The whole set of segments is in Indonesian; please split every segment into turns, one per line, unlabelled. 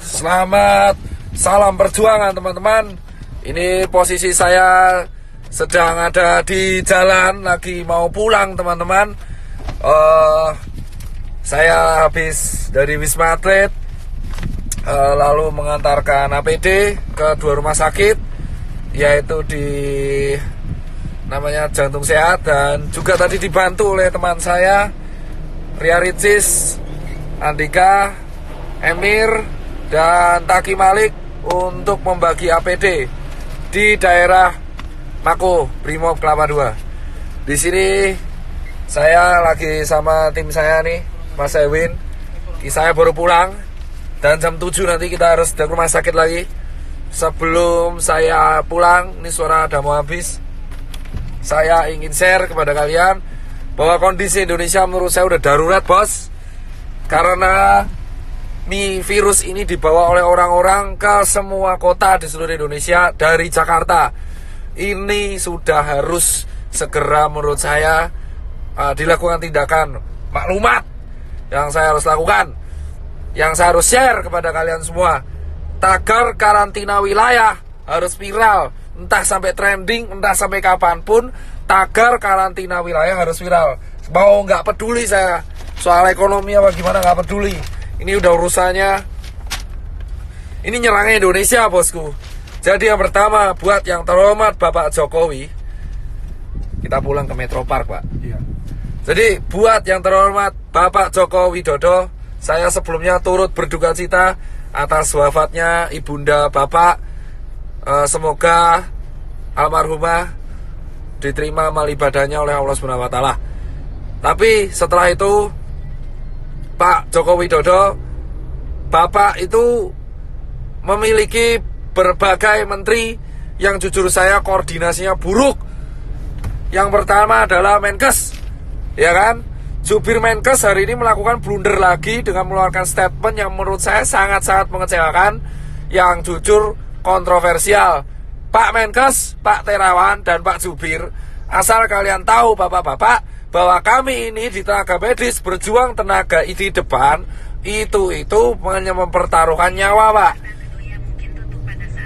Selamat salam perjuangan teman-teman. Ini posisi saya sedang ada di jalan, lagi mau pulang teman-teman. Saya habis dari Wisma Atlet, lalu mengantarkan APD ke dua rumah sakit, yaitu di namanya Jantung Sehat, dan juga tadi dibantu oleh teman saya Ria Ricis, Andika, Emir, dan Taki Malik untuk membagi APD di daerah Mako Brimob Kelapa II. Di sini saya lagi sama tim saya nih, Mas Ewin. Saya baru pulang dan jam 7 nanti kita harus ke rumah sakit lagi. Sebelum saya pulang, ini suara udah mau habis, saya ingin share kepada kalian bahwa kondisi Indonesia menurut saya udah darurat, bos. Karena virus ini dibawa oleh orang-orang ke semua kota di seluruh Indonesia dari Jakarta. Ini sudah harus segera menurut saya dilakukan tindakan maklumat yang saya harus lakukan, yang saya harus share kepada kalian semua. Tagar karantina wilayah harus viral, entah sampai trending, entah sampai kapanpun. Tagar karantina wilayah harus viral. Mau nggak peduli saya soal ekonomi apa gimana, nggak peduli. Ini udah urusannya, ini nyerangnya Indonesia, bosku. Jadi yang pertama, buat yang terhormat Bapak Jokowi, kita pulang ke Metro Park, Pak. Iya. Jadi buat yang terhormat Bapak Joko Widodo, saya sebelumnya turut berduka cita atas wafatnya ibunda Bapak. Semoga almarhumah diterima amal ibadahnya oleh Allah Subhanahu wa Ta'ala. Tapi setelah itu, Pak Joko Widodo, Bapak itu memiliki berbagai menteri yang jujur saya koordinasinya buruk. Yang pertama adalah Menkes, ya kan? Jubir Menkes hari ini melakukan blunder lagi dengan mengeluarkan statement yang menurut saya sangat-sangat mengecewakan, yang jujur kontroversial. Pak Menkes, Pak Terawan, dan Pak Jubir, asal kalian tahu bapak-bapak, bahwa kami ini di tenaga medis berjuang tenaga di depan itu hanya mempertaruhkan nyawa, Pak.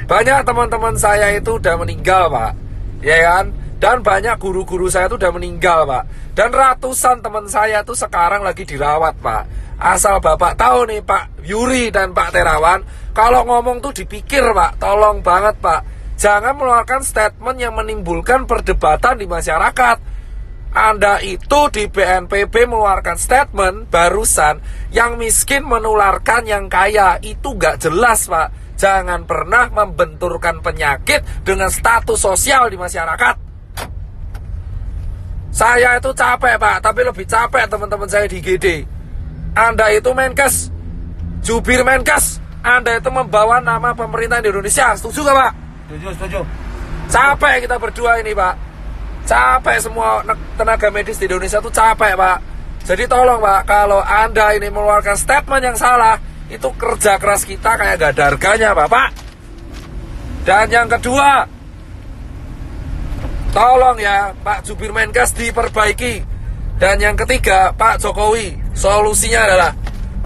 Banyak teman-teman saya itu udah meninggal, Pak, ya kan? Dan banyak guru-guru saya itu udah meninggal, Pak. Dan ratusan teman saya itu sekarang lagi dirawat, Pak. Asal bapak tahu nih, Pak Yuri dan Pak Terawan, kalau ngomong tuh dipikir, Pak. Tolong banget, Pak, jangan mengeluarkan statement yang menimbulkan perdebatan di masyarakat. Anda itu di BNPB mengeluarkan statement barusan, yang miskin menularkan yang kaya. Itu gak jelas, Pak. Jangan pernah membenturkan penyakit dengan status sosial di masyarakat. Saya itu capek, Pak, tapi lebih capek teman-teman saya di GD. Anda itu Menkes, jubir Menkes, Anda itu membawa nama pemerintah di Indonesia. Setuju gak, Pak?
Setuju.
Capek kita berdua ini, Pak. Capek semua tenaga medis di Indonesia tuh capek, Pak. Jadi tolong, Pak, kalau Anda ini mengeluarkan statement yang salah, itu kerja keras kita kayak gak ada harganya, Bapak. Dan yang kedua, tolong ya Pak Jubir Menkes diperbaiki. Dan yang ketiga, Pak Jokowi, solusinya adalah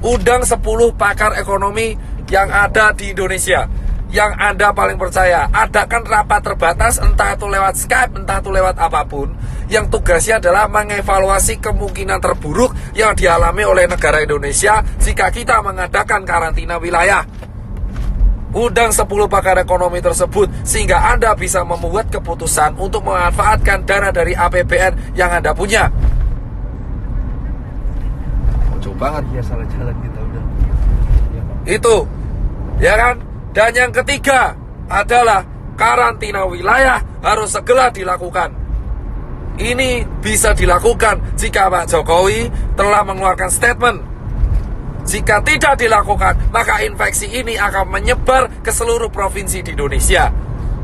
undang 10 pakar ekonomi yang ada di Indonesia, yang Anda paling percaya. Adakan rapat terbatas, entah itu lewat Skype, entah itu lewat apapun, yang tugasnya adalah mengevaluasi kemungkinan terburuk yang dialami oleh negara Indonesia jika kita mengadakan karantina wilayah. Undang 10 pakar ekonomi tersebut sehingga Anda bisa membuat keputusan untuk memanfaatkan dana dari APBN yang Anda punya. Coba banget
Ya salah jalan kita udah. Ya, Pak.
itu, ya kan? Dan yang ketiga adalah karantina wilayah harus segera dilakukan. Ini bisa dilakukan jika Pak Jokowi telah mengeluarkan statement. Jika tidak dilakukan, maka infeksi ini akan menyebar ke seluruh provinsi di Indonesia.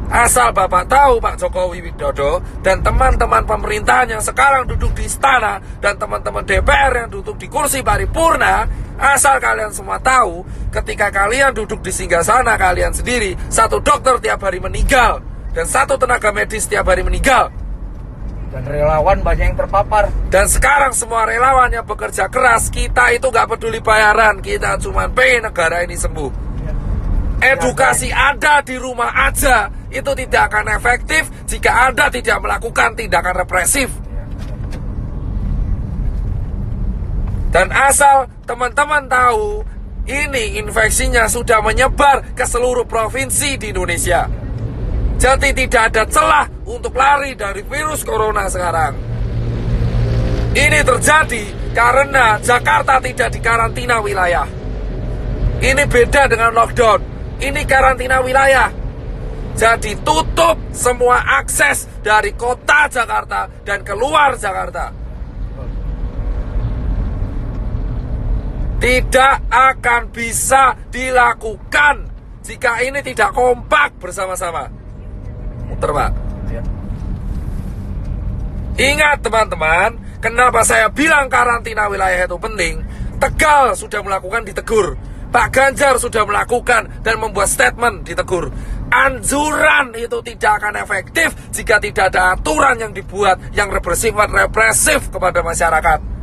Asal Bapak tahu, Pak Jokowi Widodo dan teman-teman pemerintahan yang sekarang duduk di istana dan teman-teman DPR yang duduk di kursi paripurna, asal kalian semua tahu, ketika kalian duduk di singgasana kalian sendiri, satu dokter tiap hari meninggal dan satu tenaga medis tiap hari meninggal.
Dan relawan banyak yang terpapar.
Dan sekarang semua relawan yang bekerja keras, kita itu gak peduli bayaran, kita cuma pengen negara ini sembuh. Edukasi Anda di rumah aja itu tidak akan efektif jika Anda tidak melakukan tindakan represif. Dan asal teman-teman tahu, ini infeksinya sudah menyebar ke seluruh provinsi di Indonesia. Jadi tidak ada celah untuk lari dari virus corona sekarang. Ini terjadi karena Jakarta tidak dikarantina wilayah. Ini beda dengan lockdown. Ini karantina wilayah. Jadi tutup semua akses dari kota Jakarta dan keluar Jakarta. Tidak akan bisa dilakukan jika ini tidak kompak bersama-sama. Muter, Pak.
Ya.
Ingat teman-teman, kenapa saya bilang karantina wilayah itu penting? Tegal sudah melakukan, ditegur. Pak Ganjar sudah melakukan dan membuat statement, ditegur. Anjuran itu tidak akan efektif jika tidak ada aturan yang dibuat yang bersifat represif kepada masyarakat.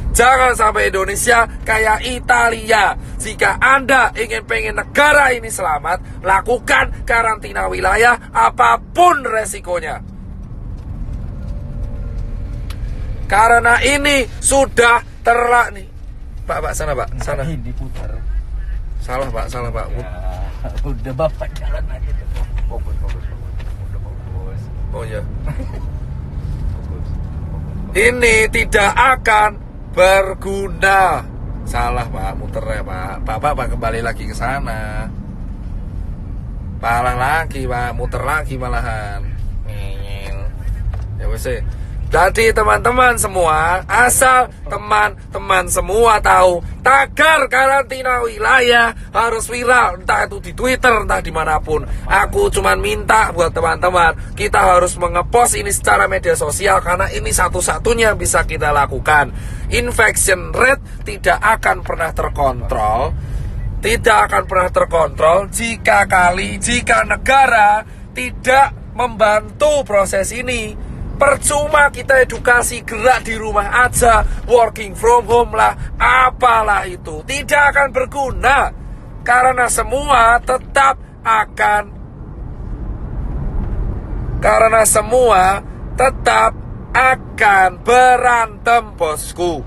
Jangan sampai Indonesia kayak Italia. Jika Anda pengen negara ini selamat, lakukan karantina wilayah apapun resikonya. Karena ini sudah nih. Pak, sana Pak, sana.
Ini diputar.
Salah Pak.
Ya, udah Bapak jalan aja. Fokus. Udah fokus.
Oh iya.
Fokus.
Ini tidak akan berguna. Salah Pak, muter ya Pak. Bapak kembali lagi ke sana. Palang lagi Pak, muter lagi malahan. Ya wes. Jadi teman-teman semua, asal teman-teman semua tahu, tagar karantina wilayah harus viral, entah itu di Twitter, entah dimanapun. Aku cuman minta buat teman-teman, kita harus mengepost ini secara media sosial, karena ini satu-satunya bisa kita lakukan. Infection rate tidak akan pernah terkontrol, jika negara tidak membantu proses ini. Percuma kita edukasi gerak di rumah aja, working from home lah, apalah itu, tidak akan berguna. Karena semua tetap akan berantem, bosku.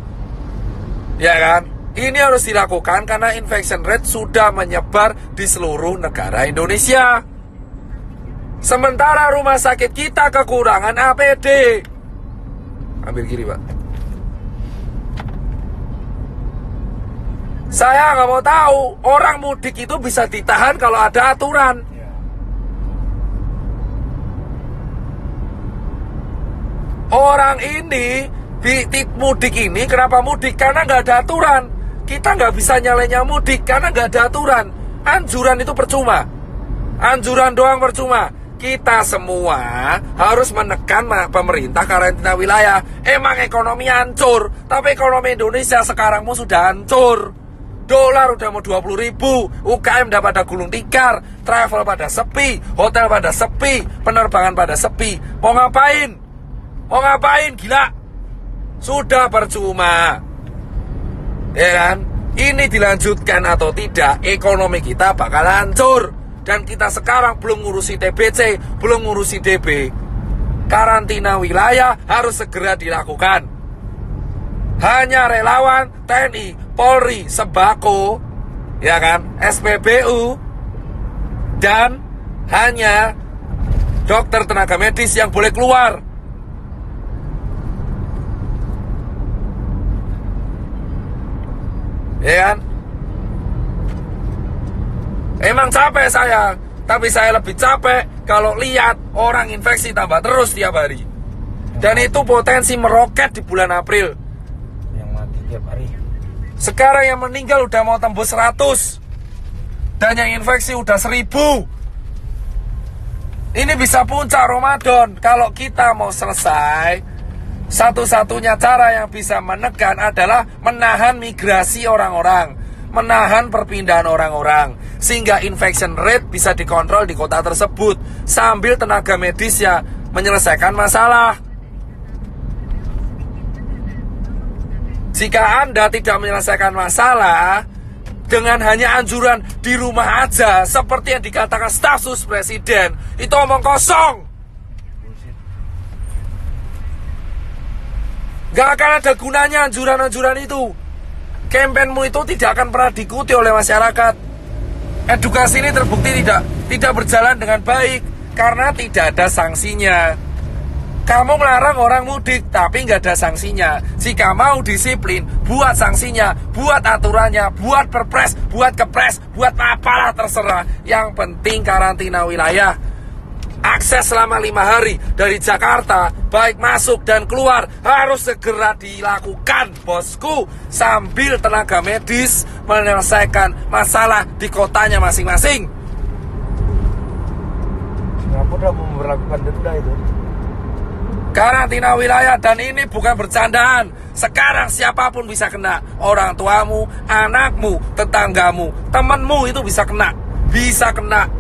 Ya kan? Ini harus dilakukan karena infection rate sudah menyebar di seluruh negara Indonesia. Sementara rumah sakit kita kekurangan APD. Ambil kiri Pak. Saya nggak mau tahu orang mudik itu bisa ditahan kalau ada aturan. Orang ini mudik ini kenapa mudik? Karena nggak ada aturan. Kita nggak bisa nyalanya mudik karena nggak ada aturan. Anjuran itu percuma. Anjuran doang percuma. Kita semua harus menekan pemerintah karantina wilayah. Emang ekonomi hancur, tapi ekonomi Indonesia sekarang sudah hancur. Dolar udah mau 20.000, UKM udah pada gulung tikar, travel pada sepi, hotel pada sepi, penerbangan pada sepi. Mau ngapain? Gila. Sudah percuma. Ya kan? Ini dilanjutkan atau tidak, ekonomi kita bakal hancur. Dan kita sekarang belum ngurusi TBC, belum ngurusi DB. Karantina wilayah harus segera dilakukan. Hanya relawan, TNI, Polri, Sembako, ya kan, SPBU, dan hanya dokter tenaga medis yang boleh keluar. Ya kan? Emang capek saya, tapi saya lebih capek kalau lihat orang infeksi tambah terus tiap hari. Dan itu potensi meroket di bulan April.
Yang mati tiap hari.
Sekarang yang meninggal udah mau tembus 100. Dan yang infeksi udah 1000. Ini bisa puncak Ramadan. Kalau kita mau selesai, satu-satunya cara yang bisa menekan adalah menahan migrasi orang-orang, menahan perpindahan orang-orang, sehingga infection rate bisa dikontrol di kota tersebut sambil tenaga medis ya menyelesaikan masalah. Jika Anda tidak menyelesaikan masalah dengan hanya anjuran di rumah aja, seperti yang dikatakan staf sus presiden, itu omong kosong. Gak akan ada gunanya anjuran-anjuran itu. Kampenmu itu tidak akan pernah diikuti oleh masyarakat. Edukasi ini terbukti tidak berjalan dengan baik karena tidak ada sanksinya. Kamu melarang orang mudik tapi nggak ada sanksinya. Jika mau disiplin, buat sanksinya, buat aturannya, buat perpres, buat kepres, buat apalah terserah. Yang penting karantina wilayah. Akses selama 5 hari dari Jakarta, baik masuk dan keluar, harus segera dilakukan, bosku, sambil tenaga medis menyelesaikan masalah di kotanya masing-masing.
Singapura mau memperlakukan denda itu.
Karantina wilayah, dan ini bukan bercandaan. Sekarang siapapun bisa kena. Orang tuamu, anakmu, tetanggamu, temanmu itu bisa kena. Bisa kena.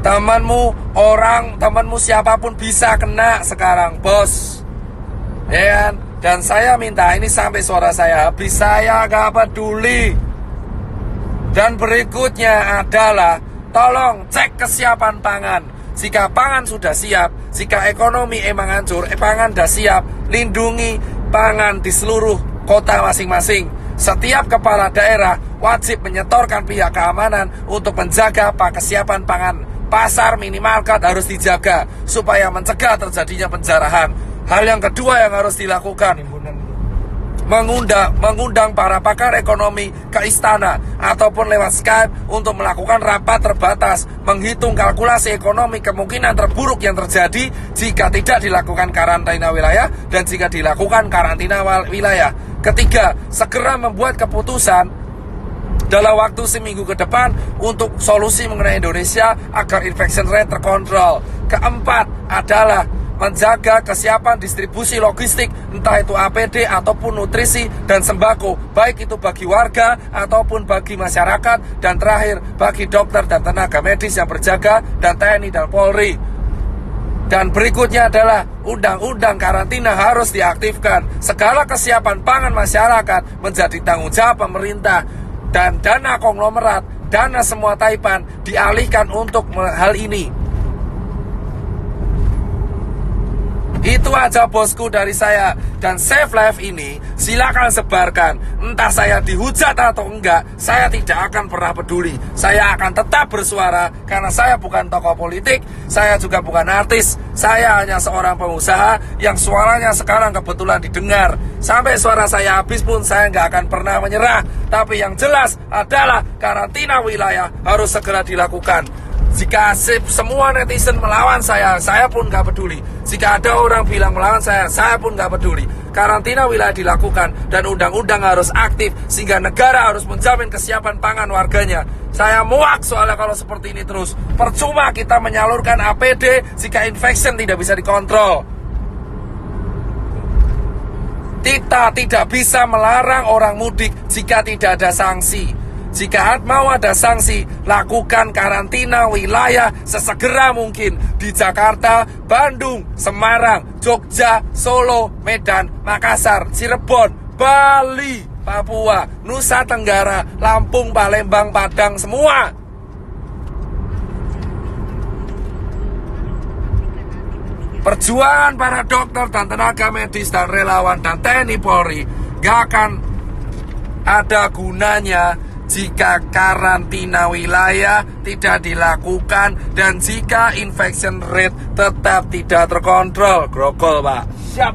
Temanmu siapapun bisa kena sekarang, bos. Ya kan? Dan saya minta ini sampai suara saya habis, saya gak peduli. Dan berikutnya adalah tolong cek kesiapan pangan. Jika pangan sudah siap, jika ekonomi emang hancur, pangan sudah siap, lindungi pangan di seluruh kota masing-masing. Setiap kepala daerah wajib menyetorkan pihak keamanan untuk menjaga kesiapan pangan. Pasar minimarket harus dijaga supaya mencegah terjadinya penjarahan. Hal yang kedua yang harus dilakukan, mengundang para pakar ekonomi ke istana ataupun lewat Skype untuk melakukan rapat terbatas, menghitung kalkulasi ekonomi kemungkinan terburuk yang terjadi jika tidak dilakukan karantina wilayah dan jika dilakukan karantina wilayah. Ketiga, segera membuat keputusan dalam waktu seminggu ke depan untuk solusi mengenai Indonesia agar infection rate terkontrol. Keempat adalah menjaga kesiapan distribusi logistik, entah itu APD ataupun nutrisi dan sembako, baik itu bagi warga ataupun bagi masyarakat. Dan terakhir, bagi dokter dan tenaga medis yang berjaga, dan TNI dan Polri. Dan berikutnya adalah undang-undang karantina harus diaktifkan. Segala kesiapan pangan masyarakat menjadi tanggung jawab pemerintah. Dan dana konglomerat, dana semua taipan dialihkan untuk hal ini. Itu aja bosku dari saya. Dan Save Life ini silakan sebarkan. Entah saya dihujat atau enggak, saya tidak akan pernah peduli. Saya akan tetap bersuara karena saya bukan tokoh politik, saya juga bukan artis. Saya hanya seorang pengusaha yang suaranya sekarang kebetulan didengar. Sampai suara saya habis pun saya nggak akan pernah menyerah. Tapi yang jelas adalah karantina wilayah harus segera dilakukan. Jika semua netizen melawan saya pun gak peduli. Jika ada orang bilang melawan saya pun gak peduli. Karantina wilayah dilakukan dan undang-undang harus aktif sehingga negara harus menjamin kesiapan pangan warganya. Saya muak soalnya kalau seperti ini terus. Percuma kita menyalurkan APD jika infection tidak bisa dikontrol. Kita tidak bisa melarang orang mudik jika tidak ada sanksi. Jika mau ada sanksi, lakukan karantina wilayah sesegera mungkin di Jakarta, Bandung, Semarang, Jogja, Solo, Medan, Makassar, Cirebon, Bali, Papua, Nusa Tenggara, Lampung, Palembang, Padang, semua. Perjuangan para dokter dan tenaga medis dan relawan dan TNI Polri gak akan ada gunanya jika karantina wilayah tidak dilakukan dan jika infection rate tetap tidak terkontrol. Grogol, Pak.
Siap.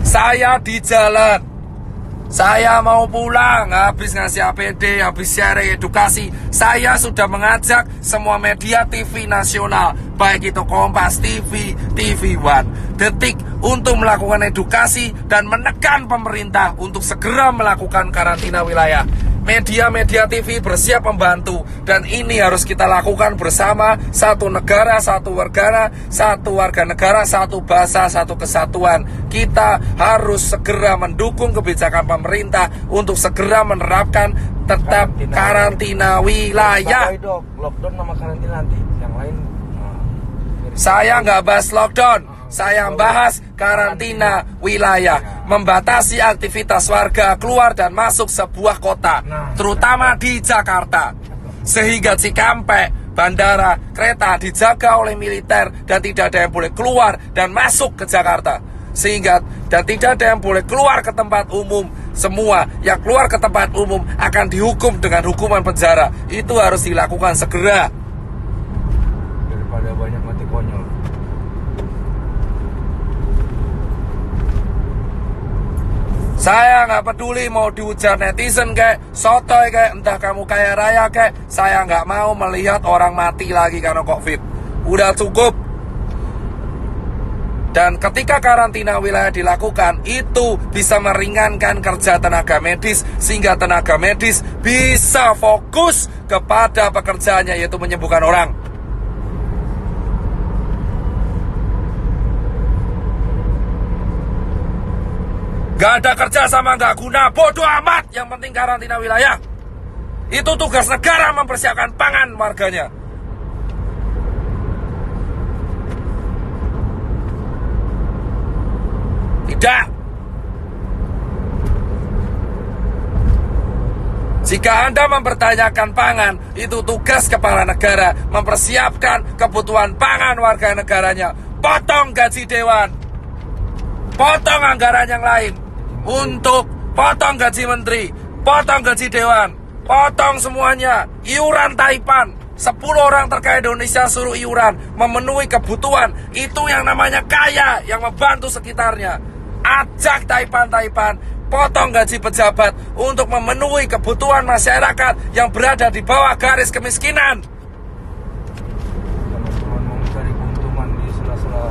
Saya di jalan. Saya mau pulang, habis ngasih APD, habis share edukasi. Saya sudah mengajak semua media TV nasional, baik itu Kompas TV, TV One, Detik, untuk melakukan edukasi dan menekan pemerintah untuk segera melakukan karantina wilayah. Media-media TV bersiap membantu, dan ini harus kita lakukan bersama. Satu negara, satu warga negara, satu bahasa, satu kesatuan. Kita harus segera mendukung kebijakan pemerintah untuk segera menerapkan tetap karantina wilayah.
Lockdown sama karantina nanti, yang lain
Saya nggak bahas lockdown, saya bahas karantina wilayah, membatasi aktivitas warga keluar dan masuk sebuah kota, terutama di Jakarta, sehingga Cikampek, bandara, kereta dijaga oleh militer dan tidak ada yang boleh keluar dan masuk ke Jakarta, sehingga dan tidak ada yang boleh keluar ke tempat umum. Semua yang keluar ke tempat umum akan dihukum dengan hukuman penjara. Itu harus dilakukan segera.
Daripada banyak mati konyol.
Saya nggak peduli mau dihujat netizen kayak sotoy kayak entah kamu kaya raya kayak, saya nggak mau melihat orang mati lagi karena COVID. Udah cukup. Dan ketika karantina wilayah dilakukan, itu bisa meringankan kerja tenaga medis, sehingga tenaga medis bisa fokus kepada pekerjaannya, yaitu menyembuhkan orang. Gak ada kerja sama gak guna, bodoh amat. Yang penting karantina wilayah. Itu tugas negara mempersiapkan pangan warganya. Tidak. Jika Anda mempertanyakan pangan, itu tugas kepala negara mempersiapkan kebutuhan pangan warga negaranya. Potong gaji dewan, potong anggaran yang lain, untuk potong gaji menteri, potong gaji dewan, potong semuanya. Iuran Taipan, 10 orang terkaya Indonesia suruh iuran, memenuhi kebutuhan. Itu yang namanya kaya, yang membantu sekitarnya. Ajak Taipan, potong gaji pejabat untuk memenuhi kebutuhan masyarakat yang berada di bawah garis kemiskinan.
Jangan cuma mau mencari keuntungan di sela-sela.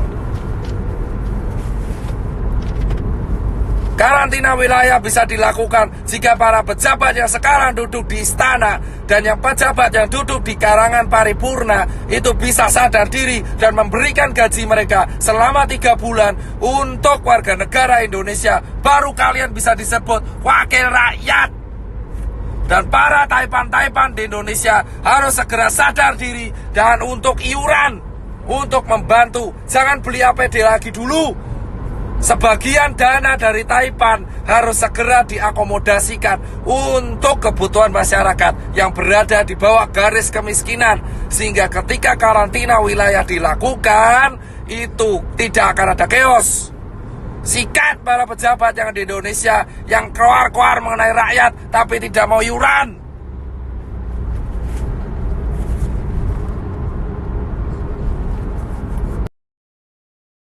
Karantina wilayah bisa dilakukan jika para pejabat yang sekarang duduk di istana dan yang pejabat yang duduk di karangan paripurna itu bisa sadar diri dan memberikan gaji mereka selama 3 bulan untuk warga negara Indonesia. Baru kalian bisa disebut wakil rakyat. Dan para Taipan di Indonesia harus segera sadar diri dan untuk iuran, untuk membantu. Jangan beli APD lagi dulu. Sebagian dana dari Taipan harus segera diakomodasikan untuk kebutuhan masyarakat yang berada di bawah garis kemiskinan. Sehingga ketika karantina wilayah dilakukan, itu tidak akan ada chaos. Sikat para pejabat yang di Indonesia yang keluar-keluar mengenai rakyat tapi tidak mau iuran.